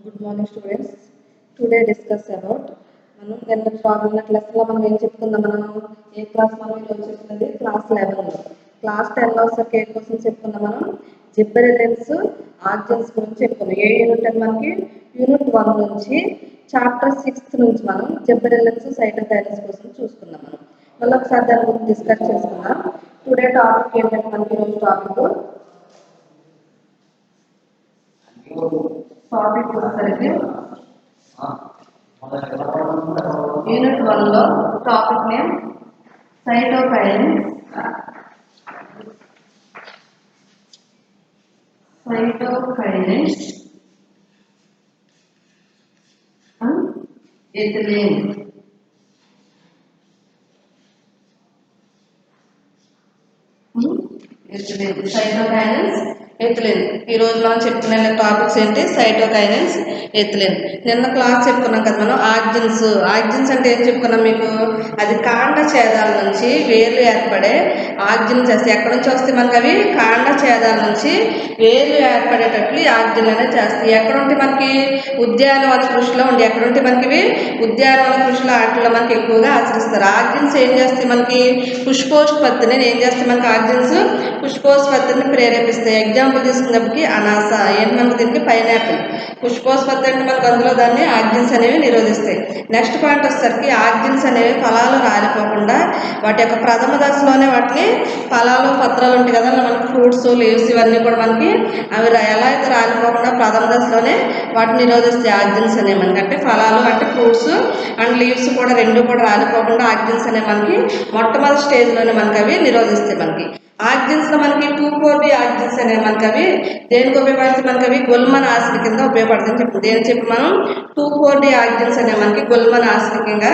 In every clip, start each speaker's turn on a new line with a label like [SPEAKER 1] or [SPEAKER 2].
[SPEAKER 1] Good morning, students. Today discuss about మనం నిన్న క్లాస్లో మనం ఏం చెప్పుకుందాం. మనం ఏ క్లాస్ మనం ఈరోజు చెప్తుంది క్లాస్ 11లో. క్లాస్ 10లో వచ్చేసరికి ఏ క్వశ్చన్స్ చెప్పుకుందాం. మనం జిబ్బరెలిన్స్ ఆర్జన్స్ గురించి చెప్పుకున్నాం. ఏ యూనిట్ అని మనకి యూనిట్ 1 నుంచి చాప్టర్ 6 నుంచి మనం జిబ్బరెలిన్స్ సైటోకైనెసిస్ కోసం చూసుకున్నాం. మనం మళ్ళీ ఒకసారి దాని గురించి డిస్కస్ చేసుకుందాం. టుడే టాపిక్ ఏంటంటే మనకి ఈరోజు టాపిక్ వచ్చేసరికి యూనిట్ 1లో topic name cytokinesis ethylene. Cytokines ethylene. ఈ రోజు మనం చెప్పుకునే టాపిక్స్ ఏంటి? సైటోకైనెస్ ఎథిలిన్. నిన్న క్లాస్ చెప్పుకున్నాం కదా మనం ఆక్జిన్స్ అంటే ఏం చెప్పుకున్నాం మీకు? అది కాండ ఛేదాల నుంచి వేర్లు ఏర్పడే ఆక్జిన్స్ చేస్తాయి. ఎక్కడి నుంచి వస్తాయి మనకి? అవి కాండ ఛేదాల నుంచి వేర్లు ఏర్పడేటట్లు ఈ ఆక్జిన్ అనేది చేస్తాయి. ఎక్కడ ఉంటే మనకి? ఉద్యానవన కృషిలో ఉండి. ఎక్కడ ఉంటే మనకి ఇవి ఉద్యానవన కృషిలో వాటిలో మనకి ఎక్కువగా ఆచరిస్తారు. ఆక్జిన్స్ ఏం చేస్తాయి మనకి? పుష్పోత్పత్తిని ఏం చేస్తాయి మనకి? ఆక్జిన్స్ పుష్పోత్పత్తిని ప్రేరేపిస్తాయి. ఎగ్జాంపుల్ తీసుకున్నప్పటికీ అనాస ఏంటి మనకి? దీనికి పైనాపిల్. పుష్పోత్పత్తి అంటే మనకు అందులో దాన్ని ఆక్జిన్స్ అనేవి నిరోధిస్తాయి. నెక్స్ట్ పాయింట్ వచ్చేసరికి ఆక్జిన్స్ అనేవి ఫలాలు రాలిపోకుండా వాటి యొక్క ప్రథమ దశలోనే వాటిని ఫలాలు పత్రాలు ఉంటాయి కదా మనకి, ఫ్రూట్స్ లీవ్స్ ఇవన్నీ కూడా మనకి అవి ఎలా అయితే రాలిపోకుండా ప్రథమ దశలోనే వాటిని నిరోధిస్తాయి ఆక్జిన్స్ అనేవి మనకి. అంటే ఫలాలు అంటే ఫ్రూట్స్ అండ్ లీవ్స్ కూడా రెండు కూడా రాలిపోకుండా ఆక్జిన్స్ అనేవి మనకి మొట్టమొదటి స్టేజ్లోనే మనకి అవి నిరోధిస్తాయి. మనకి ఆక్జిన్స్లో మనకి 2,4-D ఆక్జిన్స్ అనేవి మనకి అవి దేనికి ఉపయోగపడుతుంది? మనకి అవి గొల్మన్ ఆసిడ్ కింద ఉపయోగపడుతుంది చెప్తుంది. దేని చెప్పి మనం 2,4-D ఆక్జిన్స్ అనేవి మనకి గొల్మన్ ఆసిడ్ కింద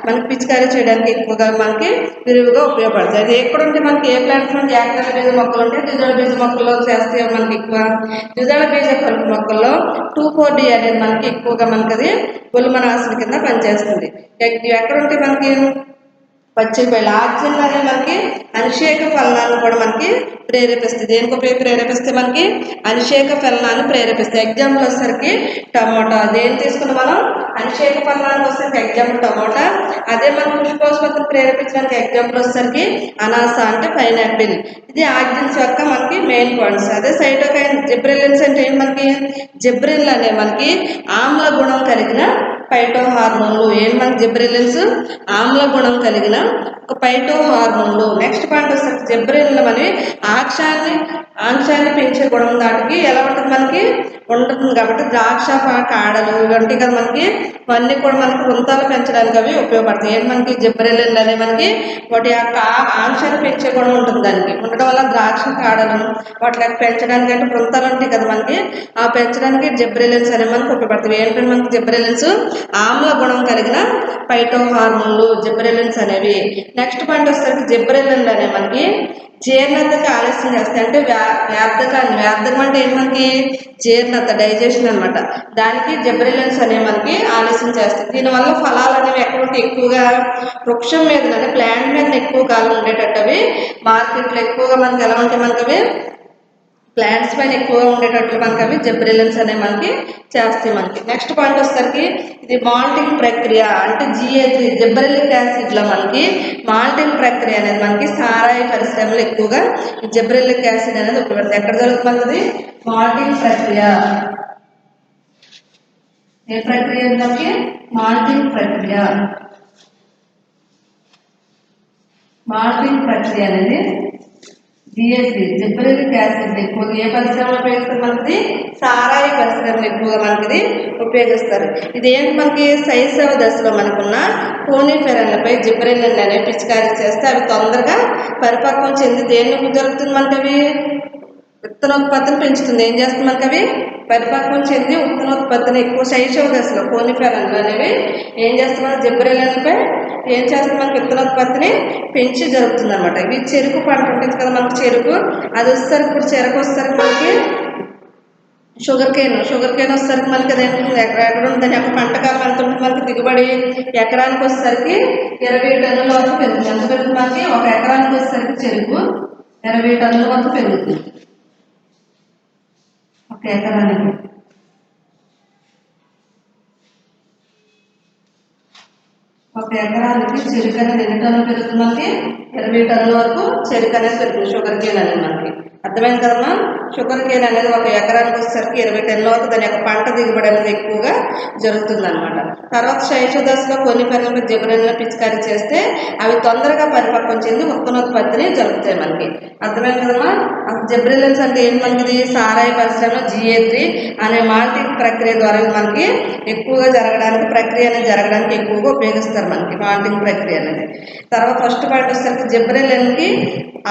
[SPEAKER 1] మనకి పిచికారీ చేయడానికి ఎక్కువగా మనకి విరివిగా ఉపయోగపడుతుంది. అది ఎక్కడుంటే మనకి ఏ ప్లాంట్స్ నుండి ఏకదళ బీజ మొక్కలు ఉంటే ద్విదళ బీజ మొక్కల్లో చేస్తే మనకి ఎక్కువ ద్విదళ బీజ కలుపు మొక్కల్లో 2,4-D అనేది మనకి ఎక్కువగా మనకి అది గొల్మన్ ఆసిడ్ కింద పనిచేస్తుంది. ఎక్కడుంటే మనకి పచ్చిపల్లి ఆక్సిజన్ అనేది మనకి అనిషేక ఫలనాన్ని కూడా మనకి ప్రేరేపిస్తుంది. దేనికి ప్రేరేపిస్తే మనకి అనిషేక ఫలనాన్ని ప్రేరేపిస్తాయి. ఎగ్జాంపుల్ వచ్చేసరికి టమోటా. దేని తీసుకున్న మనం? అనిషేక ఫలనానికి వచ్చేసరికి ఎగ్జాంపుల్ టమోటా. అదే మనం పుష్పోత్పత్తిని ప్రేరేపించడానికి ఎగ్జాంపుల్ వచ్చేసరికి అనాస అంటే పైనాపిల్. ఇది ఆక్జిన్స్ యొక్క మనకి మెయిన్ పాయింట్స్. అదే సైటోకైన్ జిబ్రెలిన్స్ అంటే ఏంటి మనకి? జిబ్రెల్ అనే మనకి ఆమ్ల గుణం కలిగిన పైటో హార్మోన్లు. ఏం మనకి జిబ్రెలిన్స్? ఆమ్ల గుణం కలిగిన ఒక పైటో హార్మోన్లు. నెక్స్ట్ పాయింట్ వస్తే జిబ్రెలిన్ అని ఆంక్షాన్ని పెంచే గుణం దాటికి ఎలా ఉంటుంది మనకి? ఉంటుంది. కాబట్టి ద్రాక్ష కాడలు ఇవంటి కదా మనకి ఇవన్నీ కూడా మనకి వృంతాలు పెంచడానికి అవి ఉపయోగపడతాయి. ఏంటి మనకి? జిబ్రెలిన్ అనే మనకి వాటి యొక్క ఆంక్షాన్ని పెంచే గుణం ఉంటుంది. దానికి ఉండడం వల్ల ద్రాక్ష కాడలు వాటికి పెంచడానికి అంటే వృంతాలు ఉంటాయి కదా మనకి, ఆ పెంచడానికి జిబ్రెలిన్స్ అనేవి మనకి ఉపయోగపడతాయి. ఏంటంటే మనకి జిబ్రెలిన్స్ ఆమ్ల గుణం కలిగిన పైటో హార్మోన్లు జిబ్రెలిన్స్ అనేవి. నెక్స్ట్ పాయింట్ వచ్చేసరికి జిబ్రెలిన్ అనే మనకి జీర్ణతకి ఆలస్యం చేస్తాయి. అంటే వ్యాప్తకం అంటే ఏంటి మనకి? జీర్ణత, డైజెషన్ అనమాట. దానికి జిబ్రెలిన్స్ అనేవి మనకి ఆలస్యం చేస్తాయి. దీనివల్ల ఫలాలు అనేవి ఎక్కడుంటే ఎక్కువగా వృక్షం మీద అంటే ప్లాంట్ మీద ఎక్కువ కాలం ఉండేటట్టు అవి మార్కెట్లో ఎక్కువగా మనకి ఎలా ఉంటాయి? మనకి అవి ప్లాంట్స్ పైన ఎక్కువగా ఉండేటట్లు మనకి అవి జిబ్రెలిన్స్ అనేవి మనకి చేస్తాయి మనకి. నెక్స్ట్ పాయింట్ వచ్చేసరికి ఇది మాల్టింగ్ ప్రక్రియ. అంటే GA3 జిబ్రెలిక్ యాసిడ్లో మనకి మాల్టింగ్ ప్రక్రియ అనేది మనకి సారాయి పరిశ్రమలో ఎక్కువగా ఈ జిబ్రెలిక్ యాసిడ్ అనేది ఉపయోగపడుతుంది. ఎక్కడ జరుగుతుంది? మాల్టింగ్ ప్రక్రియ. ఏ ప్రక్రియ మనకి? మాల్టింగ్ ప్రక్రియ. మాల్టింగ్ ప్రక్రియ అనేది GA3 జిబ్రెలిక్ యాసిడ్ ఎక్కువగా ఏ పరిశ్రమలో ఉపయోగిస్తారు? మనకి సారాయి పరిశ్రమలు ఎక్కువగా మనకి ఉపయోగిస్తారు. ఇది ఏంటి మనకి? శైశవ దశలో మనకున్న కోనిఫెరన్లపై జిబ్రెలిన్ అనేవి పిచికారీ చేస్తే అవి తొందరగా పరిపక్వం చెంది దేనికి జరుగుతుంది? మనకి అవి విత్తనోత్పత్తిని పెంచుతుంది. ఏం చేస్తుంది మనకి? అవి పరిపక్వం చెంది విత్తనోత్పత్తిని ఎక్కువ శైశవ దశలో కోనిఫెరన్లు అనేవి ఏం చేస్తున్నారు? జిబ్రెలిన్పై ఏం చేస్తుంది? మనకి విత్తనోత్పత్తిని పెంచి జరుగుతుంది అనమాట. ఇవి చెరుకు పంట ఉంటుంది కదా మనకి, చెరుకు అది వచ్చేసరికి ఇప్పుడు చెరకు వచ్చేసరికి మనకి షుగర్ కేన్ వచ్చేసరికి మనకి అది ఎక్కడ ఉంటుంది? దాని యొక్క పంట కాలం ఎంత ఉంటుంది మనకి? దిగుబడి ఎకరానికి వచ్చేసరికి 20 టన్నుల వరకు పెరుగుతుంది. ఎంత పెరుగుతుంది మనకి? ఒక ఎకరానికి వచ్చేసరికి చెరుకు 20 టన్నుల వరకు పెరుగుతుంది ఒక ఎకరానికి. ఒక ఎకరానికి చెరుకు అనేది ఎన్ని టన్నులు పెరుగుతుంది మనకి 20 టన్నుల వరకు చెరుకు అనేది పెరుగుతుంది షుగర్ కేన్ అనేది మనకి అర్థమైంది కదమ్మా షుగర్ కేన్ అనేది ఒక ఎకరానికి వచ్చేసరికి 20 టన్నుల వరకు దాని యొక్క పంట దిగుబడి అనేది ఎక్కువగా జరుగుతుంది అనమాట తర్వాత శైశవ దశలో కొన్ని పనులపై జిబ్రెల్లిన్ పిచికారీ చేస్తే అవి తొందరగా పరిపక్వం చెంది ఉత్పత్తిని జరుపుతాయి మనకి అర్థమైంది కదమ్మా అసలు జిబ్రెల్లిన్స్ అంటే ఏంటి మనకి సారాయి పరిశ్రమ GA3 అనే మాల్టింగ్ ప్రక్రియ ద్వారా మనకి ఎక్కువగా జరగడానికి ప్రక్రియ అనేది జరగడానికి ఎక్కువగా ఉపయోగిస్తారు మనకి మాల్టింగ్ ప్రక్రియ అనేది తర్వాత ఫస్ట్ పాయింట్ వచ్చేసరికి జిబ్రెల్లిన్కి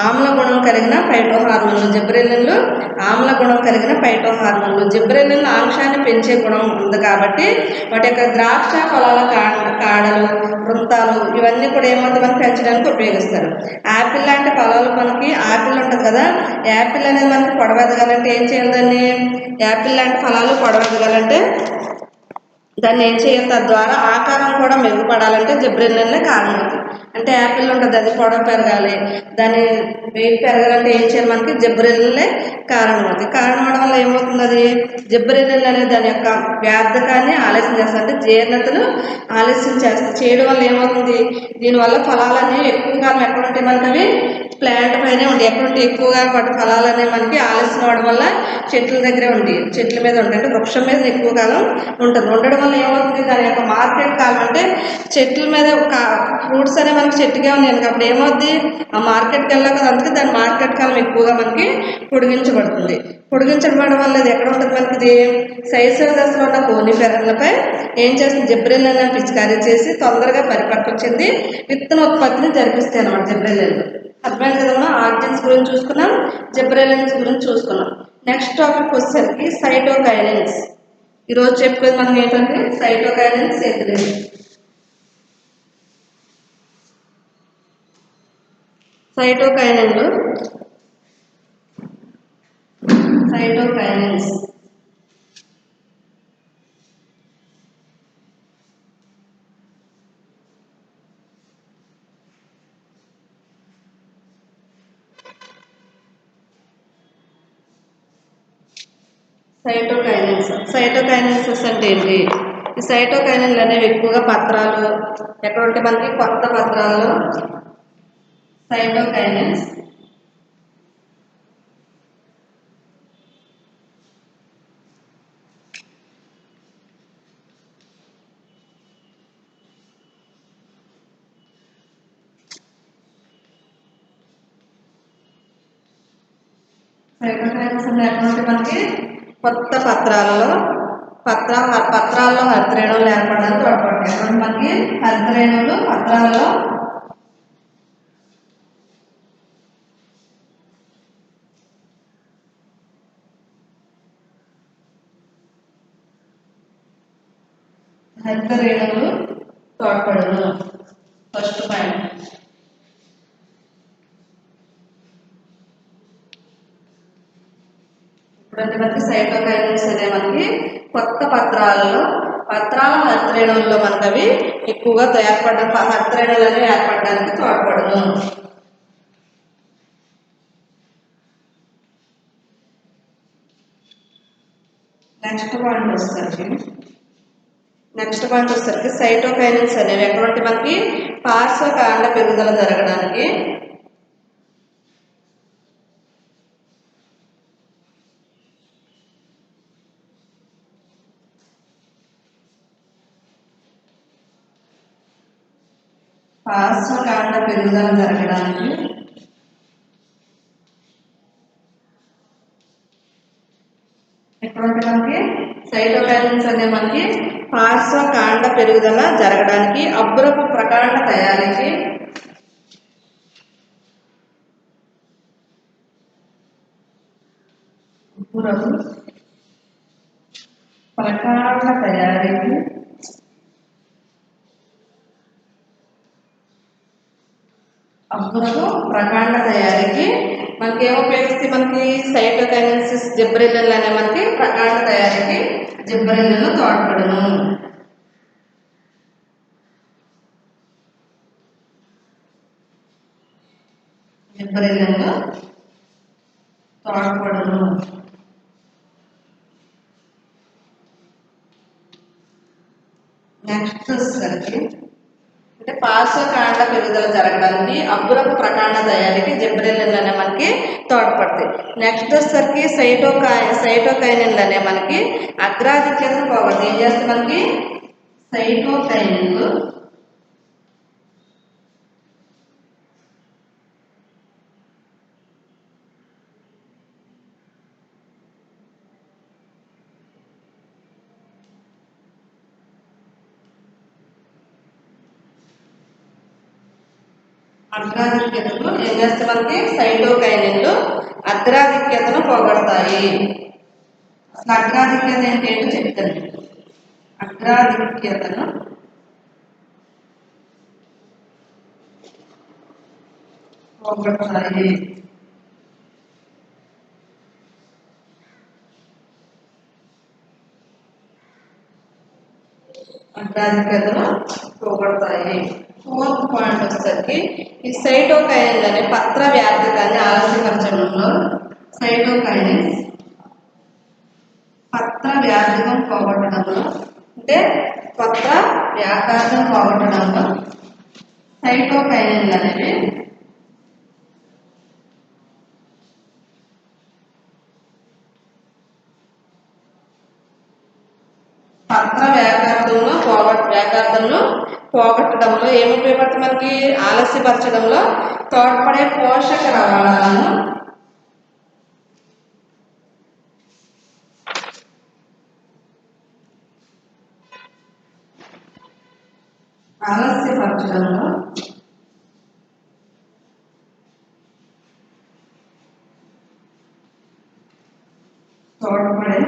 [SPEAKER 1] ఆమ్ల గుణం కలిగిన ఫైటో హార్మోన్లు జిబ్రెల్లిన్లు ఆమ్ల గుణం కలిగిన ఫైటో హార్మోన్లు జిబ్రెల్లిన్లు ఆంక్షాన్ని పెంచే గుణం ఉంది కాబట్టి వాటి యొక్క ద్రాక్ష ఫలాల కాడలు వృంతాలు ఇవన్నీ కూడా ఏమవుతుంది మనకి పెంచడానికి ఉపయోగిస్తారు యాపిల్ లాంటి ఫలాలు మనకి యాపిల్ ఉంటుంది కదా యాపిల్ అనేది మనకి పొడవెదగాలంటే ఏం చేయాలి దాన్ని యాపిల్ లాంటి ఫలాలు పొడవెదగాలంటే దాన్ని ఏం చేయాలి తద్వారా ఆకారం కూడా మెరుగుపడాలంటే జిబ్రెల్లిన్లే కారణం అవుతుంది అంటే యాపిల్ ఉంటుంది అది పొడవు పెరగాలి దాని వెయిట్ పెరగాలంటే ఏం చేయాలి మనకి జిబ్రెల్లిన్లే కారణం అవుతుంది కారణం అవడం వల్ల ఏమవుతుంది అది జిబ్రెల్లిన్ అనేది దాని యొక్క వ్యాధకాన్ని ఆలస్యం చేస్తుంది అంటే జీర్ణతను ఆలస్యం చేస్తుంది చేయడం వల్ల ఏమవుతుంది దీనివల్ల ఫలాలన్నీ ఎక్కువ కాలం ఎక్కడ ఉంటాయి మనకి అవి ప్లాంట్ పైనే ఉంటాయి ఎక్కడుంటే ఎక్కువగా వాటి ఫలాలు అనేవి మనకి ఆలస్యం అవడం వల్ల చెట్ల దగ్గరే ఉంటాయి చెట్ల మీద ఉంటాయి అంటే వృక్షం మీద ఎక్కువ కాలం ఉంటుంది ఉండడం వల్ల ఏమవుతుంది దాని యొక్క మార్కెట్ కాలం అంటే చెట్ల మీద ఫ్రూట్స్ అనేవి మనకి చెట్టుగా ఉన్నాయి అప్పుడు ఏమవుద్ది ఆ మార్కెట్కి వెళ్ళాక అందుకే దాని మార్కెట్ కాలం ఎక్కువగా మనకి పొడిగించబడుతుంది పొడిగించబడడం వల్ల ఇది ఎక్కడ ఉంటుంది మనకి ఇది శైశవ దశలో ఉన్న కోనిఫెరర్లపై ఏం చేస్తుంది జిబ్రెల్లిన్ పిచికారీ చేసి తొందరగా పరిపక్వం చెంది విత్తన ఉత్పత్తిని జరిపిస్తాయి అన్నమాట జిబ్రెల్లిన్లు అర్థమైంది కదమ్మా ఆర్జిన్స్ గురించి చూసుకున్నాం జిబ్రెల్లిన్స్ గురించి చూసుకున్నాం నెక్స్ట్ టాపిక్ వచ్చేసరికి సైటోకైనిన్స్ ఈరోజు చెప్పుకునేది మనం ఏంటంటే సైటోకైనిన్స్ ఎథిలిన్ సైటోకైనిన్లు సైటోకైనిన్స్ సైటోకైనెసిస్ అంటే ఏంటి ఈ సైటోకైనిన్లు అనేవి ఎక్కువగా పత్రాలు ఎక్కడ ఉంటే మనకి కొత్త పత్రాల్లో సైటోకైనిన్స్ సైటోకైనిన్స్ అంటే ఎక్కడ ఉంటే మనకి కొత్త పత్రాల్లో హరితరేణువులు ఏర్పడడానికి తోడ్పడతాయి అప్పుడు మనకి హరితరేణువులు పత్రాలలో హరితరేణువులు తోడ్పడను ఫస్ట్ పాయింట్ ఇప్పుడంటే మనకి సైటోకైనిన్స్ అనే మనకి కొత్త పత్రాల హరితరేణువుల్లో మనకు అవి ఎక్కువగా హరితరేణువులు అనేవి ఏర్పడడానికి తోడ్పడను నెక్స్ట్ పాయింట్ వచ్చేసరికి సైటోకైనిన్స్ అనేవి ఎటువంటి మనకి పార్శ్వకాండ పెరుగుదల జరగడానికి ఎటువంటి మనకి సైటోకైనిన్స్ అనే మనకి పార్శ్వకాండ పెరుగుదల జరగడానికి అబ్బురపు ప్రకాండ తయారీకి అబ్బురపు ప్రకాండ తయారీకి మనకి ఏమో ఉపయోగిస్తే మనకి సైటోకైనెసిస్ జిబ్రెల్లిన్లు అనే మనకి ప్రకాండ తయారీకి జిబ్రెల్లిన్లు తోడ్పడును నెక్స్ట్ వచ్చేసరికి పార్శ్వ కాండ పెరుగుదల జరగడానికి అబ్బురపు ప్రకాండ తయారీకి జిబ్బరెల్లిన్లు అనే మనకి తోడ్పడతాయి. నెక్స్ట్ వచ్చేసరికి సైటోకైనిన్లు అనే మనకి అగ్రాధిక్యతను పోగొడతాయి. ఏం చేస్తే మనకి సైటోకైనిన్లు అగ్రాధిక్యతను ఏం చేస్తే మనకి సైటోకైనిన్లు అగ్రాధిక్యతను పోగొడతాయి. అసలు అగ్రాధిక్యత ఏంటో చెప్తాను. అగ్రాధిక్యతను పోగొడతాయి. అగ్రాధిక్యతను పోగొడతాయి. ఫోర్త్ పాయింట్ వచ్చేసరికి ఈ సైటోకైనిన్ అనే పత్ర వ్యాధికాన్ని ఆలస్యపరచడంలో సైటోకైనిన్స్ పత్ర వ్యాధికం పోగొట్టడంలో అంటే పత్ర వ్యాఘాతం పోగొట్టడంలో సైటోకైనిన్లు అనేవి పత్ర వ్యాఘాతంలో పోగొట్టడంలో ఏమి ఉపయోగపడుతుంది మనకి ఆలస్యపరచడంలో తోడ్పడే పోషక రవాణాలను ఆలస్యపరచడంలో తోడ్పడే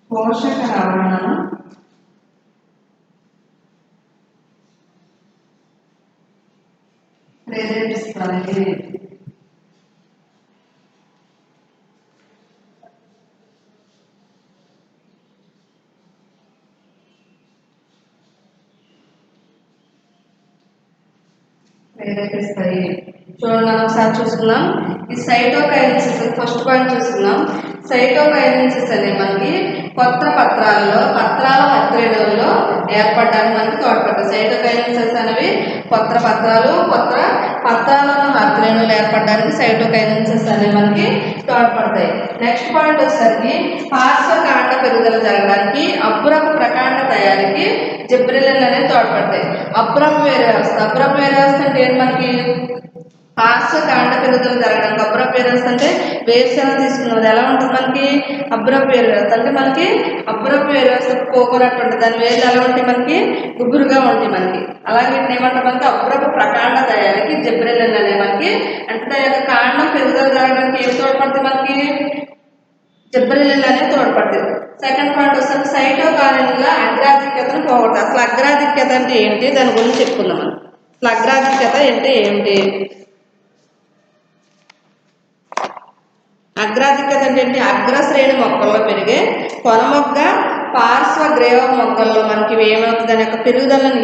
[SPEAKER 1] పోషక రవాణాను ప్రేరేపిస్తాయి. చూడండి ఒకసారి చూసుకున్నాం. ఈ సైటోకైనెసిస్ ఫస్ట్ పాయింట్ చూసుకున్నాం. సైటోకైనెసిస్ అనే మనకి కొత్త పత్రాల హత్రేణువుల్లో ఏర్పడడానికి మనకి తోడ్పడతాయి. సైటోకైనెసిస్ అనేవి కొత్త పత్రాలను హత్రేణువులు ఏర్పడడానికి సైటోకైనెసిస్ అనేవి మనకి తోడ్పడతాయి. నెక్స్ట్ పాయింట్ వచ్చేసరికి పార్శ్వ కాండ పెరుగుదల జరగడానికి అబ్బురపు ప్రకాండ తయారీకి జిబ్బరెల్లిన్లు అనేవి తోడ్పడతాయి. అబ్బురపు వేరు వ్యవస్థ అంటే ఏంటి మనకి పార్శ్వ కాండ పెరుగుదల జరగడానికి అబ్బురపు వేరు వ్యవస్థ అంటే వేరుశెనగ తీసుకున్నది ఎలా ఉంటుంది మనకి అబ్బురపు వేరు వ్యవస్థ అంటే మనకి అబ్బురపు వేరు వ్యవస్థ కోకోనట్ ఉంటుంది. దాని వేర్లు ఎలా ఉంటాయి మనకి గుబురుగా ఉంటాయి మనకి. అలాగే ఏమంటారు మనకి అబ్బురపు ప్రకాండ తయారీకి జిబ్బరెల్లిన్లు అనేవి మనకి అంటే దాని యొక్క కాండం పెరుగుదల జరగడానికి ఏమి తోడ్పడుతుంది మనకి జిబ్బరెల్లిన్లు అనేవి తోడ్పడతాయి. సెకండ్ పాయింట్ వస్తే సైటోకైనిన్ల అగ్రాధిక్యతను పోగొడతాయి. అసలు అగ్రాధిక్యత అంటే ఏంటి దాని గురించి చెప్పుకుందాం మనం. అసలు అగ్రాధిక్యత అంటే ఏంటి? అగ్రాధిక్యత అంటే ఏంటి? అగ్రశ్రేణి మొక్కల్లో పెరిగే కొన మొగ్గ పార్శ్వ గ్రేవ మొక్కల్లో మనకి ఏమవుతుంది దాని యొక్క పెరుగుదలను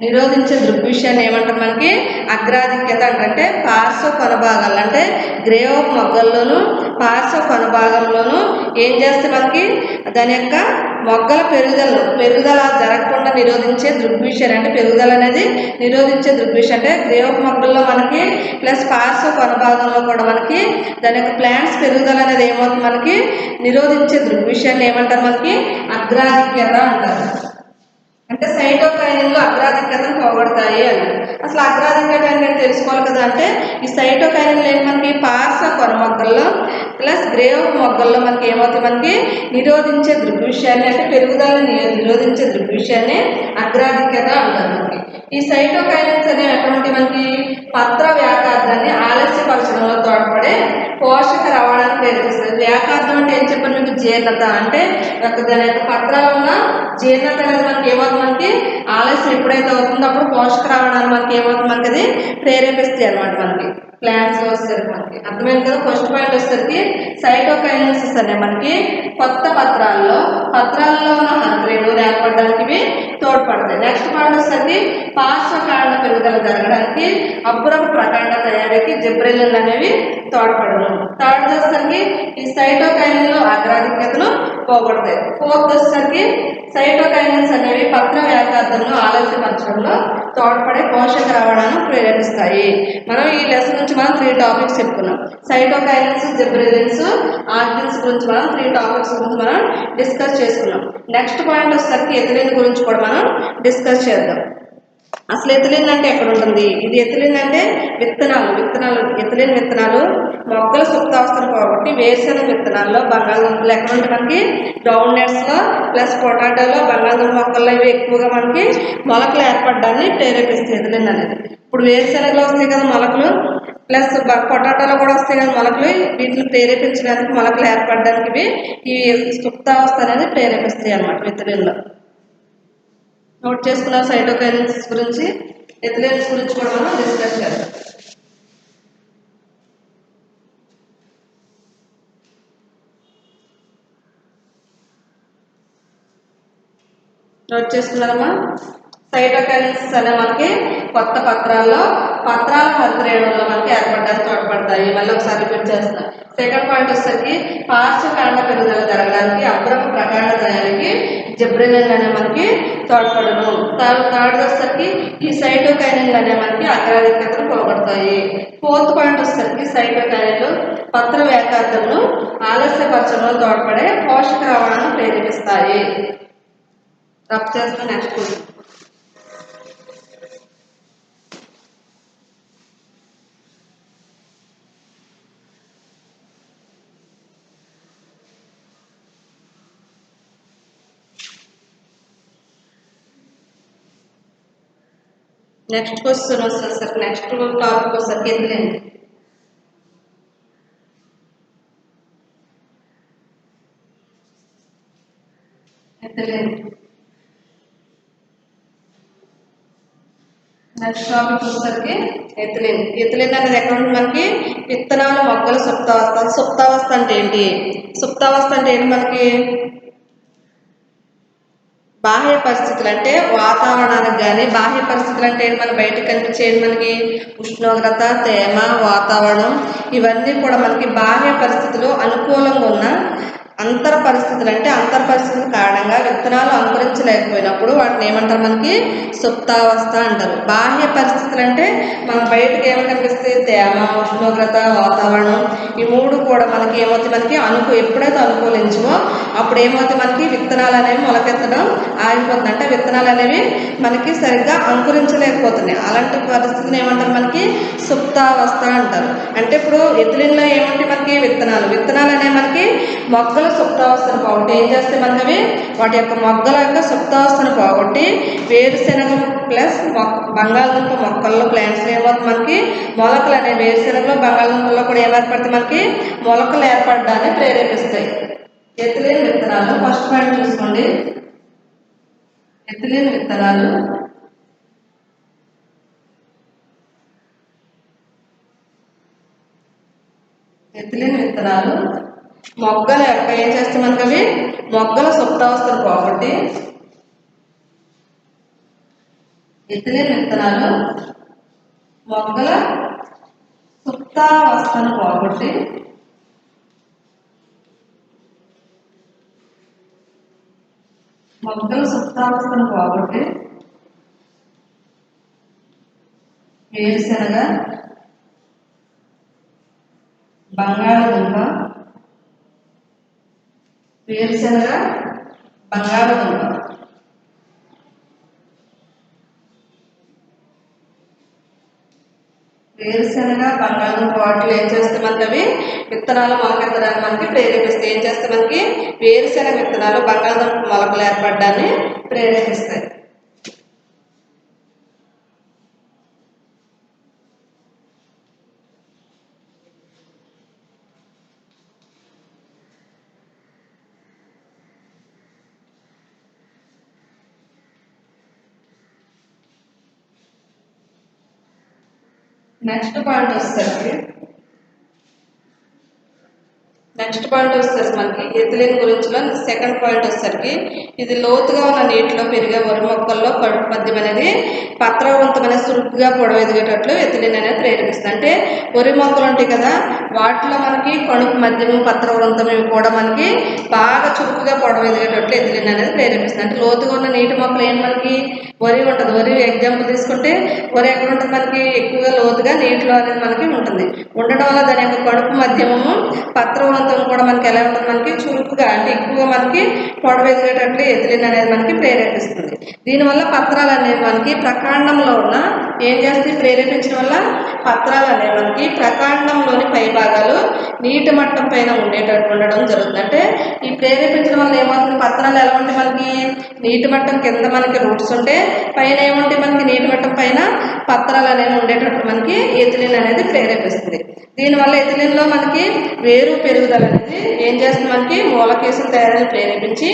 [SPEAKER 1] నిరోధించే దృగ్విషయాన్ని ఏమంటారు మనకి అగ్రాధిక్యత అంటే పార్శ్వ కొనభాగాలు అంటే గ్రేవ మొగ్గల్లోనూ పార్శ్వ కొనభాగంలోనూ ఏం చేస్తే మనకి దాని యొక్క మొగ్గల పెరుగుదల జరగకుండా నిరోధించే దృగ్విషయాన్ని అంటే పెరుగుదల అనేది నిరోధించే దృగ్విషయం అంటే గ్రేవ మొగ్గల్లో మనకి ప్లస్ పార్శ్వ కొనభాగంలో కూడా మనకి దాని యొక్క ప్లాంట్స్ పెరుగుదల అనేది ఏమవుతుంది మనకి నిరోధించే దృగ్విషయాన్ని ఏమంటారు మనకి అగ్రాధిక్యత అంటారు. అంటే సైటోకైనిన్లు అగ్రాధిక్యతను పోగొడతాయి అని. అసలు అగ్రాధిక్యత అంటే తెలుసుకోవాలి కదా. అంటే ఈ సైటోకైనిన్లు ఏంటి మనకి పార్శ్వ కొన మొగ్గల్లో ప్లస్ గ్రేవ మొగ్గల్లో మనకి ఏమవుతుంది మనకి నిరోధించే దృగ్విషయాన్ని అంటే పెరుగుదలని నిరోధించే దృగ్విషయాన్ని అగ్రాధిక్యత అంటారు మనకి. ఈ సైటోకైనిన్స్ అనేవి ఎటువంటి మనకి పత్ర వ్యాఘాతాన్ని ఆలస్యపరచడంలో తోడ్పడే పోషక రవాణాన్ని ప్రేరేపిస్తుంది. వ్యాఘాతం అంటే ఏం చెప్పారు మీకు జీర్ణత అంటే దాని యొక్క పత్రాలు ఉన్న జీర్ణత అనేది మనకి ఏమవుతుంది మనకి ఆలస్యం ఎప్పుడైతే అవుతుందో అప్పుడు పోషక రవాణాన్ని మనకి ఏమవుతుంది మనకి అది ప్రేరేపిస్తాయి అనమాట. మనకి ప్లాంట్స్ వచ్చేసరికి మనకి అర్థమైంది కదా. ఫస్ట్ పాయింట్ వచ్చేసరికి సైటోకైనెసిస్ అనే మనకి కొత్త పత్రాల్లో ఉన్న హంత్రేణువులు ఏర్పడడానికి తోడ్పడతాయి. నెక్స్ట్ పాయింట్ వచ్చేసరికి పార్శ్వ కాండ పెరుగుదల జరగడానికి అబ్బురపు ప్రకాండ తయారీకి జిబ్బరెల్లిన్లు అనేవి తోడ్పడను. థర్డ్ వచ్చేసరికి ఈ సైటోకైనిన్లు అగ్రాధిక్యతను పోగొడతాయి. ఫోర్త్ వచ్చేసరికి సైటోకైనిన్స్ అనేవి పత్ర వ్యాసార్థంలో ఆలస్యపరచడంలో తోడ్పడే పోషక రవాణాను ప్రేరేపిస్తాయి. మనం ఈ లెసన్ నుంచి మనం 3 టాపిక్స్ చెప్పుకున్నాం. సైటోకైనిన్స్, జిబ్రెలిన్స్, ఆర్జిన్స్ గురించి మనం 3 టాపిక్స్ గురించి మనం డిస్కస్ చేసుకున్నాం. నెక్స్ట్ పాయింట్ వచ్చేసరికి ఎథిలిన్ గురించి కూడా మనం డిస్కస్ చేద్దాం. అసలు ఎథిలిన్ అంటే ఎక్కడ ఉంటుంది? ఇది ఎథిలిన్ అంటే విత్తనాలు ఎథిలిన్ విత్తనాలు మొక్కల సుప్తావస్థను పోగొట్టి వేరుశెనగ విత్తనాల్లో, బంగాళదుంపలు ఎక్కడ ఉంటే మనకి గ్రౌండ్ నట్స్లో ప్లస్ పొటాటోలో, బంగాళదుంప మొక్కల్లో ఇవి ఎక్కువగా మనకి మొలకలు ఏర్పడడాన్ని ప్రేరేపిస్తాయి ఎథిలిన్ అనేది. ఇప్పుడు వేరుశెనగలో వస్తాయి కదా మొలకలు, ప్లస్ పొటాటోలో కూడా వస్తాయి కదా మొలకలు. వీటిని ప్రేరేపించడానికి, మొలకలు ఏర్పడడానికి ఈ సుప్తావస్థ అనేది ప్రేరేపిస్తాయి అన్నమాట ఎథిలిన్లో. నోట్ చేసుకున్న సైటోకైనిన్స్ గురించి, ఎథిలిన్స్ గురించి కూడా మనం డిస్కస్ చేద్దాం. నోట్ చేసుకున్నారమ్మా? సైటోకైనిన్స్ అనే మనకి కొత్త పత్రాల హరితరేణువులో మనకి ఏర్పడడానికి తోడ్పడతాయి. మళ్ళీ ఒకసారి రిపీట్ చేస్తాం. సెకండ్ పాయింట్ వచ్చేసరికి పార్శ్వకాండ పెరుగుదల జరగడానికి, అబ్రహ్మ ప్రకాండ తయారీకి జిబ్రెలిన్ అనే మనకి తోడ్పడను. థర్డ్ వచ్చేసరికి ఈ సైటోకైనిన్లు అనే మనకి అగ్రాధిక్యతను పోగొడతాయి. ఫోర్త్ పాయింట్ వచ్చేసరికి సైటోకైనిన్లు పత్ర వ్యాసార్థంను ఆలస్యపరచడంలో తోడ్పడే పోషక రవాణాను ప్రేరేపిస్తాయి. రబ్ చేస్తే నెక్స్ట్ క్వశ్చన్. నెక్స్ట్ క్వశ్చన్ వచ్చేసరికి నెక్స్ట్ టాపిక్ వచ్చేసరికి ఎథిలిన్. నెక్స్ట్ టాపిక్ వచ్చేసరికి ఎథిలిన్. ఎథిలిన్ అనేది ఎక్కడ ఉంటుంది మనకి? విత్తనాలు, మొక్కల సుప్తావస్థ. సుప్తావస్థ అంటే ఏంటి? సుప్తావస్థ అంటే ఏంటి మనకి? బాహ్య పరిస్థితులు అంటే వాతావరణానికి కానీ, బాహ్య పరిస్థితులు అంటే ఏంటి? మన బయటకు కనిపించేది మనకి ఉష్ణోగ్రత, తేమ, వాతావరణం, ఇవన్నీ కూడా మనకి బాహ్య పరిస్థితులు అనుకూలంగా ఉన్న అంతర పరిస్థితులు. అంటే అంతర పరిస్థితుల కారణంగా విత్తనాలు అంకురించలేకపోయినప్పుడు వాటిని ఏమంటారు? మనకి సుప్తావస్థ అంటారు. బాహ్య పరిస్థితులు అంటే మన బయటకు ఏమి కనిపిస్తాయి? తేమ, ఉష్ణోగ్రత, వాతావరణం, ఈ మూడు కూడా మనకి ఏమవుతాయి? మనకి ఎప్పుడైతే అనుకూలించమో అప్పుడు ఏమవుతాయి? మనకి విత్తనాలు అనేవి మొలకెత్తడం ఆగిపోతుంది. అంటే విత్తనాలు అనేవి మనకి సరిగ్గా అంకురించలేకపోతున్నాయి. అలాంటి పరిస్థితిని ఏమంటారు? మనకి సుప్తావస్థ అంటారు. అంటే ఇప్పుడు ఎథిలిన్లో ఏమంటే మనకి విత్తనాలు అనేవి మనకి మొగ్గల సుప్తావస్థను పోగొట్టి ఏం చేస్తే మనకి వాటి యొక్క మొగ్గల యొక్క సుప్తావస్థను పోగొట్టి వేరుశెనగ ప్లస్ బంగాళదుంప మొక్కల్లో ప్లాంట్స్ ఏమవుతుంది? మనకి మొలకలు అనేవి వేరుశెనగలో, బంగాళదుంపల్లో కూడా ఏర్పడితే మనకి మొలకలు ఏర్పడడాన్ని ప్రేరేపిస్తాయి. ఎథిలిన్ విత్తనాలు ఫస్ట్ పాయింట్ చూసుకోండి. ఎథిలిన్ విత్తనాలు మొగ్గల యొక్క ఏం చేస్తే మనకి అవి మొగ్గల సుప్తావస్థను పోగొట్టి ఎథిలిన్ విత్తనాలు మొగ్గల సుప్తావస్థను పోగొట్టి వేరుశెనగ, బంగాళదుంప వాటిలో ఏం చేస్తే మనకి అవి విత్తనాలు మొలకెత్తడానికి మనకి ప్రేరేపిస్తాయి. ఏం చేస్తే మనకి వేరుశెనగ విత్తనాలు బంగాళదుంప మొలకలు ఏర్పడడాన్ని ప్రేరేపిస్తాయి. నెక్స్ట్ పాయింట్ వచ్చేసరికి నెక్స్ట్ పాయింట్ వచ్చేసరికి మనకి ఎథిలిన్ గురించిలో సెకండ్ పాయింట్ వచ్చేసరికి ఇది లోతుగా ఉన్న నీటిలో పెరిగే వరి మొక్కల్లో కడుపు మద్యం అనేది పత్రవంతమైన చురుకుగా పొడవెదిగేటట్లు ఎథిలిన్ అనేది ప్రేరేపిస్తుంది. అంటే వరి మొక్కలు ఉంటాయి కదా, వాటిలో మనకి కడుపు మద్యము పత్రవృంతం ఇవి కూడా మనకి బాగా చురుకుగా పొడవెదిగేటట్లు ఎథిలిన్ అనేది ప్రేరేపిస్తుంది. అంటే లోతుగా ఉన్న నీటి మొక్కలు ఏంటి మనకి వరి ఉంటుంది. వరి ఎగ్జాంపుల్ తీసుకుంటే వరి ఎక్కడ ఉంటుంది మనకి ఎక్కువగా లోతుగా నీటిలో అనేది మనకి ఉంటుంది. ఉండడం వల్ల దాని యొక్క కడుపు మధ్యమము పత్రవంతం కూడా మనకి ఎలా ఉంటుంది మనకి చురుకుగా అంటే ఎక్కువగా మనకి పొడవెదిగేటట్లు ఎథిలిన్ అనేది మనకి ప్రేరేపిస్తుంది. దీనివల్ల పత్రాలు అనేవి మనకి ప్రకాండంలో ఉన్న ఏం చేస్తాయి ప్రేరేపించడం వల్ల పత్రాలు అనేవి మనకి ప్రకాండంలోని పై భాగాలు నీటి మట్టం పైన ఉండేటట్టు ఉండడం జరుగుతుంది. అంటే ఈ ప్రేరేపించడం వల్ల ఏమవుతుంది పత్రాలు ఎలా ఉంటాయి మనకి నీటి మట్టం కింద మనకి రూట్స్ ఉంటే పైన ఏముంటాయి మనకి నీటి మట్టం పైన పత్రాలు అనేవి ఉండేటట్టు మనకి ఎథిలిన్ అనేది ప్రేరేపిస్తుంది. దీనివల్ల ఎథిలిన్లో మనకి వేరు పెరుగుదల అనేది ఏం చేస్తుంది మనకి మూలకేశం తయారీని ప్రేరేపించి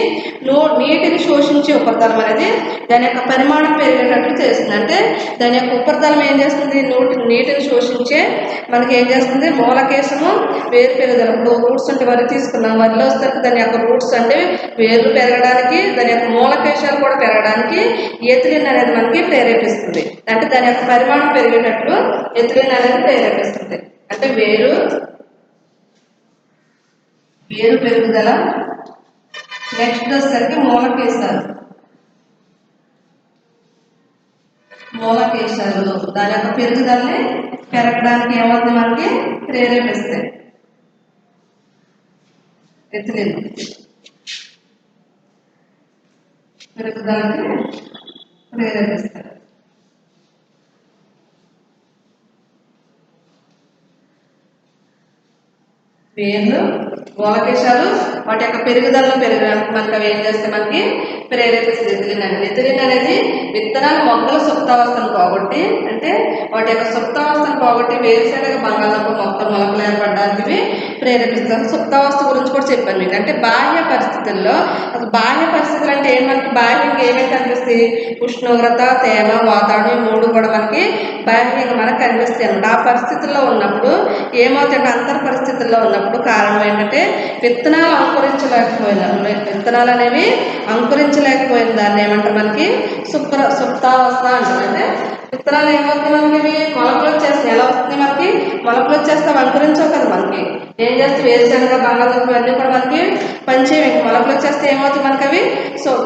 [SPEAKER 1] నీటిని శోషించే ఉపరితలం అనేది దాని యొక్క పరిమాణం పెరిగేటట్లు చేస్తుంది. అంటే దాని యొక్క ఉపరితలం ఏం చేస్తుంది నీటిని శోషించే మనకి ఏం చేస్తుంది మూలకేశము వేరు పెరుగుదల. ఇప్పుడు రూట్స్ అంటే వరి తీసుకున్నాం, వరిలో వస్తే దాని యొక్క రూట్స్ అంటే వేర్లు పెరగడానికి దాని యొక్క మూలకేశాలు కూడా పెరగడానికి ఎథిలిన్ అనేది మనకి ప్రేరేపిస్తుంది. అంటే దాని యొక్క పరిమాణం పెరిగేటట్లు ఎథిలిన్ అనేది ప్రేరేపిస్తుంది. అంటే వేరు పెరుగుదల. నెక్స్ట్ వచ్చేసరికి మూలకేశాలు దాని యొక్క పెరుగుదలని పెరగడానికి ఏమవుతుంది మనకి ప్రేరేపిస్తాయి ఎథిలిన్ పెరుగుదలకి ప్రేరేపిస్తాయి. వేర్లు మూలకేశాలు వాటి యొక్క పెరుగుదలలో పెరగడానికి మనకి అవి ఏం చేస్తే మనకి ప్రేరేపిస్తుంది ఎథిలిన్ అనేది. ఎథిలిన్ అనేది విత్తనాలు మొక్కల సుప్తావస్థను పోగొట్టి అంటే వాటి యొక్క సుప్తావస్థను పోగొట్టి వేరుశనగ బంగాళదుంప మొక్కలు ఏర్పడడానికి ప్రేరేపిస్తుంది. సుప్తావస్థ గురించి కూడా చెప్పాను మీకు. అంటే బాహ్య పరిస్థితుల్లో అసలు బాహ్య పరిస్థితులు అంటే మనకి బాహ్యంగా ఏమేమి కనిపిస్తాయి ఉష్ణోగ్రత తేమ వాతావరణం మూడు కూడా మనకి బాహ్యంగా మనకు కనిపిస్తాయి అన్నమాట. ఆ పరిస్థితుల్లో ఉన్నప్పుడు ఏమవుతాయంటే అంతర్ పరిస్థితుల్లో ఉన్నప్పుడు కారణం ఏంటంటే విత్తనాలు అంకురించలేకపోయిన దాన్ని ఏమంటారు మనకి సుప్తావస్థ అంటారు. అంటే విత్తనాలు ఏమవుతాయి మనకి మొలకలు వచ్చేస్తాయి. ఎలా వస్తుంది మనకి మొలకలు వచ్చేస్తాం అంకురించవు కదా మనకి ఏం చేస్తే వేరుశనగ బంగాళదుంప అన్నీ కూడా మనకి పనిచేయవు. మొలకలు వచ్చేస్తే ఏమవుతుంది మనకి అవి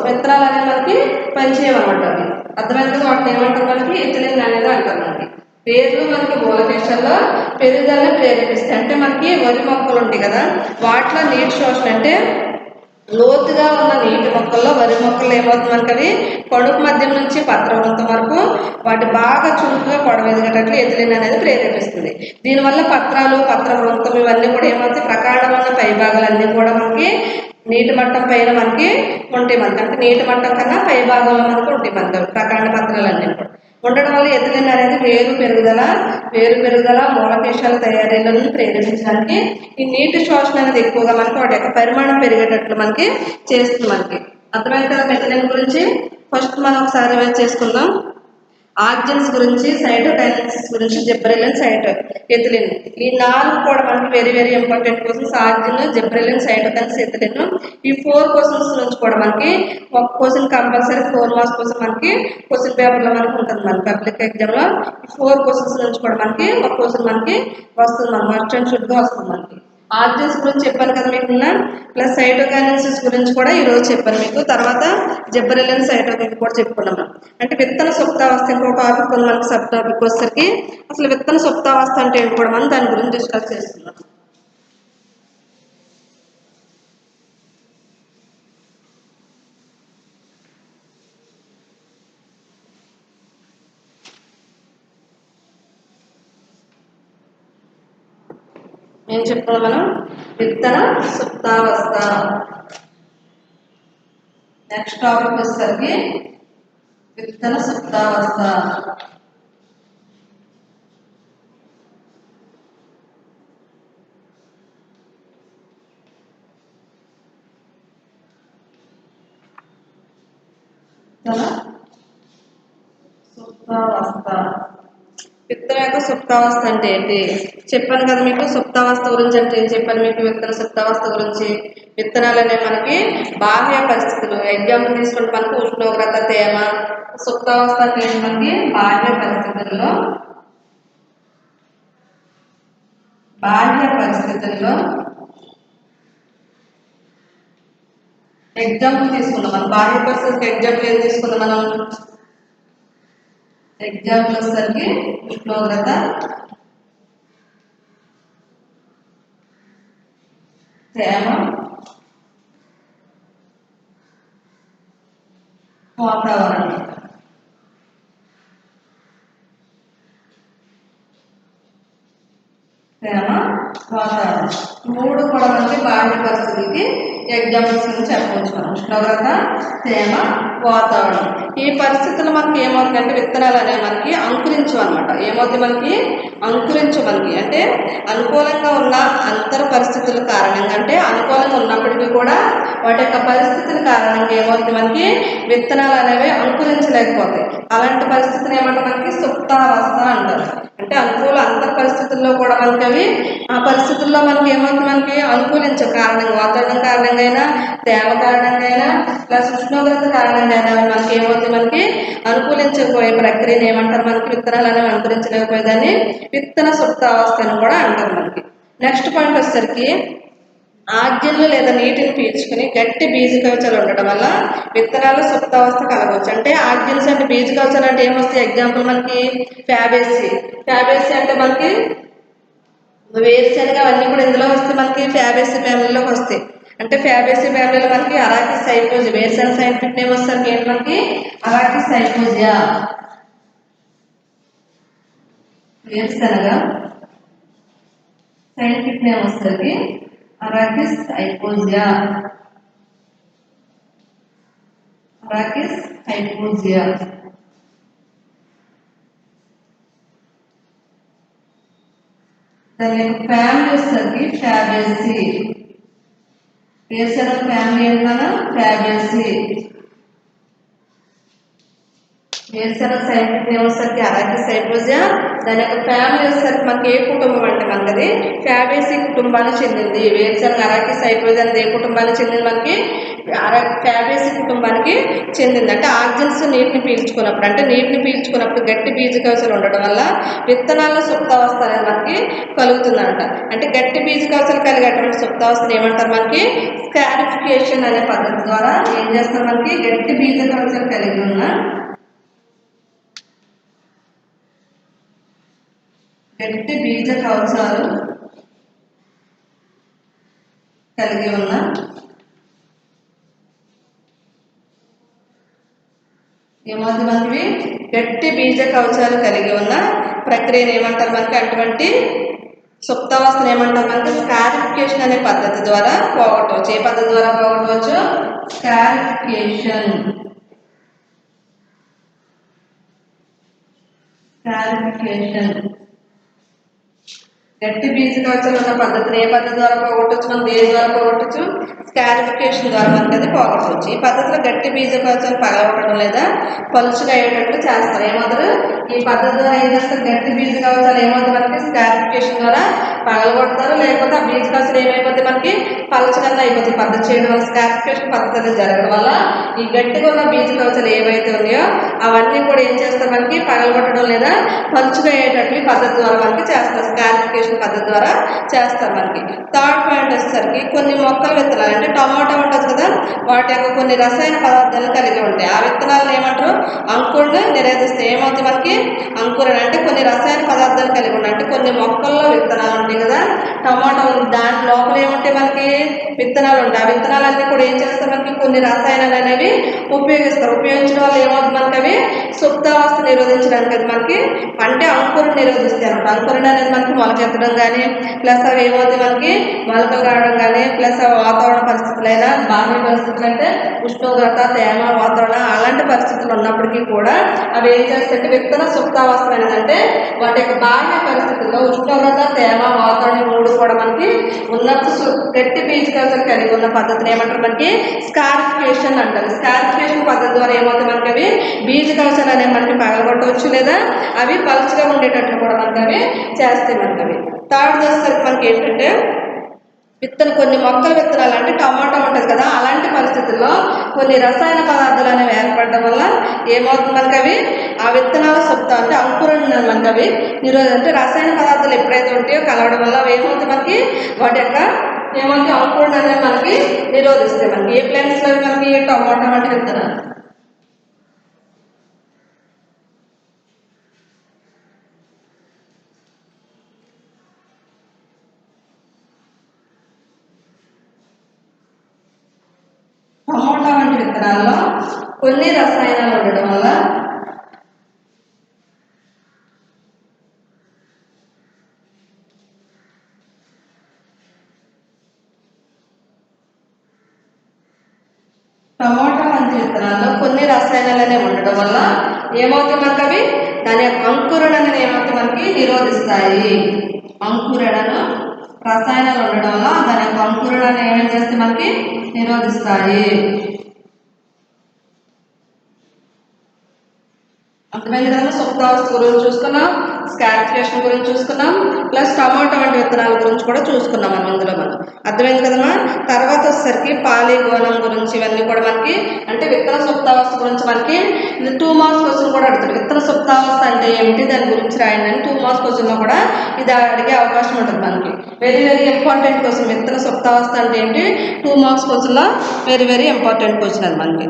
[SPEAKER 1] విత్తనాలు అనేవి మనకి పనిచేయమన్నమాట. అవి అర్థమైంది కదా వాటిని ఏమంటారు మనకి ఎథిలిన్ అనేది అంటారు. మనకి వేర్లు మనకి మూలకేశాల్లో పెరుగుదలని ప్రేరేపిస్తాయి. అంటే మనకి వరి మొక్కలు ఉంటాయి కదా వాటిలో నీటి శోషణ అంటే లోతుగా ఉన్న నీటి మొక్కల్లో వరి మొక్కలు ఏమవుతుంది మనకి అవి కడుపు మధ్యం నుంచి పత్రవృంతం వరకు వాటి బాగా చురుకుగా పొడవెదిగేటట్లు ఎథిలిన్ అనేది ప్రేరేపిస్తుంది. దీనివల్ల పత్రవృంతం ఇవన్నీ కూడా ఏమవుతాయి ప్రకాండం ఉన్న పై భాగాలన్నీ కూడా మనకి నీటి మట్టం పైన మనకి ఉంటాయి. మనకి అంటే నీటి మట్టం కన్నా పై భాగంలో మనకు ఉంటాయి మనకి ప్రకాండ పత్రాలన్నీ కూడా ఉండడం వల్ల ఎథిలిన్ అనేది వేరు పెరుగుదల మూలకేశాల తయారీలను ప్రేరేపించడానికి ఈ నీటి శోషణ అనేది ఎక్కువగా మనకి వాటి యొక్క పరిమాణం పెరిగేటట్లు మనకి చేస్తుంది. మనకి అర్థమైంది కదా ఎథిలిన్ గురించి. ఫస్ట్ మనం ఒకసారి రివైజ్ చేసుకుందాం. ఆక్సిన్స్ గురించి, సైటోకైనెసిస్ గురించి, జిబ్బరెలిన్, ఎథిలిన్ ఈ నాలుగు కూడా మనకి very very important questions. Auxin, gibberellin, cytokinesis, ethylene ఈ 4 క్వశ్చన్స్ నుంచి కూడా మనకి ఒక క్వశ్చన్ కంపల్సరీ 4 మార్క్స్ కోసం మనకి క్వశ్చన్ పేపర్లో మనకి ఉంటుంది. మన పబ్లిక్ ఎగ్జామ్లో ఈ 4 క్వశ్చన్స్ నుంచి కూడా మనకి ఒక క్వశ్చన్ మనకి వస్తుంది. మన మస్ట్ అండ్ షుడ్గా వస్తుంది. మనకి ఆక్సిన్స్ గురించి చెప్పాను కదా మీకు ప్లస్ సైటోకైనెసిస్ గురించి కూడా ఈరోజు చెప్పాను మీకు. తర్వాత జిబ్బరెలిన్, సైటోకైన్ కూడా చెప్పుకున్నాము. అంటే విత్తన సుప్తావస్థ ఇంకో టాపిక్ ఉంది మనకి. సబ్ టాపిక్ వచ్చేసరికి అసలు విత్తన సుప్తావస్థ అంటే ఏంటి కూడా మనం దాని గురించి డిస్కస్ చేస్తున్నాం. ఏం చెప్తున్నాం మనం విత్తన సుప్తావస్థ. నెక్స్ట్ టాపిక్ వచ్చేసరికి విత్తన సుప్తావస్థ. విత్తనం యొక్క సుప్తావస్థ అంటే ఏంటి చెప్పాను కదా మీకు. సుప్తావస్థ గురించి అంటే ఏం చెప్పాను మీకు, విత్తన సుప్తావస్థ గురించి. విత్తనాలు అనేవి మనకి బాహ్య పరిస్థితులు, ఎగ్జాంపుల్ తీసుకుంటే మనకు ఉష్ణోగ్రత, తేమ. సుప్తావస్థ అంటే మనకి బాహ్య పరిస్థితుల్లో ఎగ్జాంపుల్ తీసుకుందాం మనం. బాహ్య పరిస్థితులకు ఎగ్జాంపుల్ ఏం తీసుకుందాం మనం? ఎగ్జాంపుల్ వచ్చేసరికి ఉష్ణోగ్రత, తేమ, వాతావరణం. తేమ, వాతావరణం మూడు కూడా మనకి బాహ్య పరిస్థితులకి ఎగ్జాంపుల్స్ కింద చెప్పవచ్చు మనం. ఉష్ణోగ్రత, తేమ, వాతావరణం. ఈ పరిస్థితులు మనకి ఏమవుతుందంటే విత్తనాలు అనేవి మనకి అంకురించు అనమాట. ఏమవుతుంది మనకి? అంకురించు మనకి. అంటే అనుకూలంగా ఉన్న అంతర పరిస్థితుల కారణంగా, అంటే అనుకూలంగా ఉన్నప్పటికీ కూడా వాటి యొక్క పరిస్థితుల కారణంగా ఏమవుతుంది మనకి విత్తనాలు అనేవి అంకురించలేకపోతాయి. అలాంటి పరిస్థితిని ఏమంటే మనకి సుప్తావస్థ అంటారు. అంటే అనుకూల అంతర పరిస్థితుల్లో కూడా మనకి అవి ఆ పరిస్థితుల్లో మనకి ఏమవుతుంది మనకి అనుకూలించే కారణంగా, వాతావరణం కారణంగా అయినా, తేమ కారణంగా అయినా, ప్లస్ ఉష్ణోగ్రత కారణంగా అయినా మనకి ఏమవుతుంది మనకి అనుకూలించకపోయే ప్రక్రియను ఏమంటారు మనకి? విత్తనాలు అనేవి అనుకరించలేకపోయేదాన్ని విత్తన సుప్తావస్థ అని కూడా అంటారు మనకి. నెక్స్ట్ పాయింట్ వచ్చేసరికి ఆజ్యంలు లేదా నీటిని పీల్చుకుని గట్టి బీజ కవచాలు ఉండటం వల్ల విత్తనాలు సుప్తావస్థ కలగవచ్చు. అంటే ఆజ్యన్స్ అంటే బీజ కవచాలు అంటే ఏమొస్తాయి? ఎగ్జాంపుల్ మనకి ఫ్యాబేసి. ఫ్యాబేసి అంటే మనకి వేరుశనగ అవన్నీ కూడా ఇందులో వస్తే మనకి ఫ్యాబేసి ఫ్యామిలీలోకి వస్తాయి. అంటే ఫ్యాబేసి ఫ్యామిలీలో మనకి అరాకిస్ సైపోజియా, వేరుశనగ సైంటిఫిక్ నేమ్ వస్తారు ఏంటి మనకి? అరాకిస్ సైపోజియా. వేరుశనగ సైంటిఫిక్ నేమ్ వస్తుంది అరాకిస్ హైపోజియా. అరాకిస్ హైపోజియా. దాని యొక్క ఫ్యామిలీ వచ్చేసరికి ఫ్యాబేసి. వేరుశనగ ఫ్యామిలీ ఏంటన్నా ఫ్యాబేసి. వేరుశనగ సైంటిఫిక్ నేమ్ వచ్చేసరికి అరాకిస్ హైపోజియా. దాని యొక్క ఫ్యామిలీ వచ్చేసరికి మనకి ఏ కుటుంబం అంటే మనకి ఫ్యాబేసి కుటుంబానికి చెందింది. వేరుశనగ అరాకిస్ హైపోజియా అనేది ఏ కుటుంబానికి చెందింది మనకి? ఫ్యాబేసి కుటుంబానికి చెందింది. అంటే ఆక్సిజన్స్ నీటిని పీల్చుకున్నప్పుడు, అంటే నీటిని పీల్చుకున్నప్పుడు గట్టి బీజ కవచాలు ఉండడం వల్ల విత్తనాల్లో సుప్తావస్థ అనేది మనకి కలుగుతుందంట. అంటే గట్టి బీజ కవచాలు కలిగేటువంటి సుప్తావస్థను ఏమంటారు మనకి? స్కారిఫికేషన్ అనే పద్ధతి ద్వారా ఏం చేస్తారు మనకి? గట్టి బీజ కవచాలు కలిగి ఉన్న గట్టి బీజ కవచాలు కలిగి ఉన్న ఏమవుతుంది మనకి? గట్టి బీజ కవచాలు కలిగి ఉన్న ప్రక్రియను ఏమంటారు మనకి? అటువంటి సుప్తావస్థను ఏమంటారు మనకి? స్కారిఫికేషన్ అనే పద్ధతి ద్వారా పోగొట్టవచ్చు. ఏ పద్ధతి ద్వారా పోగొట్టవచ్చు? స్కారిఫికేషన్. గట్టి బీజ కవచాలు ఉన్న పద్ధతిని ఏ పద్ధతి ద్వారా పోగొట్టవచ్చు? మనం దేని ద్వారా పోగొట్టవచ్చు? స్కారిఫికేషన్ ద్వారా మనకి అది పోగొట్టవచ్చు. ఈ పద్ధతిలో గట్టి బీజ కవచాలు పగలగొట్టడం లేదా పలుచుగా అయ్యేటట్లు చేస్తారు. ఏమవుతారు? ఈ పద్ధతి ద్వారా ఏం చేస్తారు? గట్టి బీజ కవచాలు ఏమవుతుంది మనకి? స్కారిఫికేషన్ ద్వారా పగలగొడతారు. లేకపోతే ఆ బీజ కవచాలు ఏమైపోతే మనకి పలుచగంగా అయిపోతుంది. పద్ధతి చేయడం వల్ల, స్కారిఫికేషన్ పద్ధతి జరగడం వల్ల ఈ గట్టిగా ఉన్న బీజ కవచాలు ఏవైతే ఉన్నాయో అవన్నీ కూడా ఏం చేస్తారు మనకి? పగలగొట్టడం లేదా పలుచుగా అయ్యేటట్లు ఈ పద్ధతి ద్వారా మనకి చేస్తారు. స్కారిఫికేషన్ పద్ధతి ద్వారా చేస్తారు మనకి. థర్డ్ పాయింట్ వచ్చేసరికి కొన్ని మొక్కల విత్తనాలు, అంటే టమాటా ఉంటుంది కదా, వాటి యొక్క కొన్ని రసాయన పదార్థాలను కలిగి ఉంటాయి. ఆ విత్తనాలను ఏమంటారు? అంకురణ నిరోధిస్తాయి. ఏమవుతుంది మనకి? అంకురణ అంటే కొన్ని రసాయన పదార్థాలు కలిగి ఉంటాయి. అంటే కొన్ని మొక్కల్లో విత్తనాలు ఉంటాయి కదా, టమాటా దాని లోపల ఏముంటాయి మనకి? విత్తనాలు ఉంటాయి. ఆ విత్తనాలన్నీ కూడా ఏం చేస్తారు మనకి? కొన్ని రసాయనాలు అనేవి ఉపయోగిస్తారు. ఉపయోగించడం వల్ల ఏమవుతుంది మనకి? అవి సుప్తావస్థ నిరోధించడానికి అది మనకి అంటే అంకురణ నిరోధిస్తాయి అనమాట. అంకురణ అనేది మనకి మొలకెత్తడం కానీ, ప్లస్ అవి ఏమవుతుంది మనకి మొలకలు రావడం కానీ, ప్లస్ వాతావరణ పరిస్థితులైనా, బాహ్య పరిస్థితులు అంటే ఉష్ణోగ్రత, తేమ, వాతావరణం అలాంటి పరిస్థితులు ఉన్నప్పటికీ కూడా అవి ఏం చేస్తాయంటే విత్తన సుప్తావస్థ అనేది, అంటే వాటి యొక్క బాహ్య పరిస్థితుల్లో ఉష్ణోగ్రత, తేమ, వాతావరణం మూడు కూడా మనకి ఉన్నప్పుడు గట్టి బీజ కవచాలు కలిగి ఉన్న పద్ధతిని ఏమంటారు మనకి? స్కారిఫికేషన్ అంటారు. స్కారిఫికేషన్ పద్ధతి ద్వారా ఏమవుతుంది మనకి? అవి బీజ కవచాలు విత్తనాలు అనేవి మనకి పగలగొట్టవచ్చు, లేదా అవి పలుచగా ఉండేటట్లు కూడా మనకి అవి చేస్తాయి మనకి అవి. థర్డ్ వచ్చేసరికి మనకి ఏంటంటే కొన్ని మొక్కల విత్తనాలు అంటే టమాటా ఉంటుంది కదా, అలాంటి పరిస్థితుల్లో కొన్ని రసాయన పదార్థాలు అనేవి ఏర్పడడం వల్ల ఏమవుతుంది మనకి అవి ఆ విత్తనాల సొత్త అంటే అంకురణ మనకి అవి అంటే రసాయన పదార్థాలు ఎప్పుడైతే ఉంటాయో కలవడం వల్ల అవి ఏమవుతుంది మనకి వాటి యొక్క ఏమవుతుంది అంకురణ అనేది మనకి నిరోధిస్తాయి. మనకి ఏ ప్లాంట్స్లో మనకి టమాటా వంటి విత్తనాలు. టమోటా వంటి విత్తనాల్లో కొన్ని రసాయనాలు ఉండడం వల్ల ఉండడం వల్ల ఏమవుతుంది మనకి అవి దాని యొక్క అంకురణను ఏమవుతుంది మనకి నిరోధిస్తాయి. అంకురణను రసాయనాలు ఉండడం వల్ల దాని యొక్క అంకురణను ఏమేం చేస్తే మనకి నిరోధిస్తాయి. అర్థమైంది కదా. సుప్తావస్థ గురించి చూసుకున్నాం, స్కారిఫికేషన్ గురించి చూసుకున్నాం, ప్లస్ టమాటా వంటి విత్తనాల గురించి కూడా చూసుకున్నాం మనం ఇందులో. మనం అర్థమైంది కదమ్మా. తర్వాత వచ్చేసరికి పాలిగోనం గురించి ఇవన్నీ కూడా మనకి అంటే విత్తన సుప్తావస్థ గురించి మనకి 2 మార్క్స్ క్వశ్చన్ కూడా అడుగుతాడు. విత్తన సుప్తావస్థ అంటే ఏమిటి, దాని గురించి రాయండి అని 2 మార్క్స్ క్వశ్చన్లో కూడా ఇది అడిగే అవకాశం ఉంటుంది మనకి. Very very important question. విత్తన సుప్తావస్థ అంటే ఏంటి 2 మార్క్స్ క్వశ్చన్లో వెరీ వెరీ ఇంపార్టెంట్ క్వశ్చన్ అది మనకి.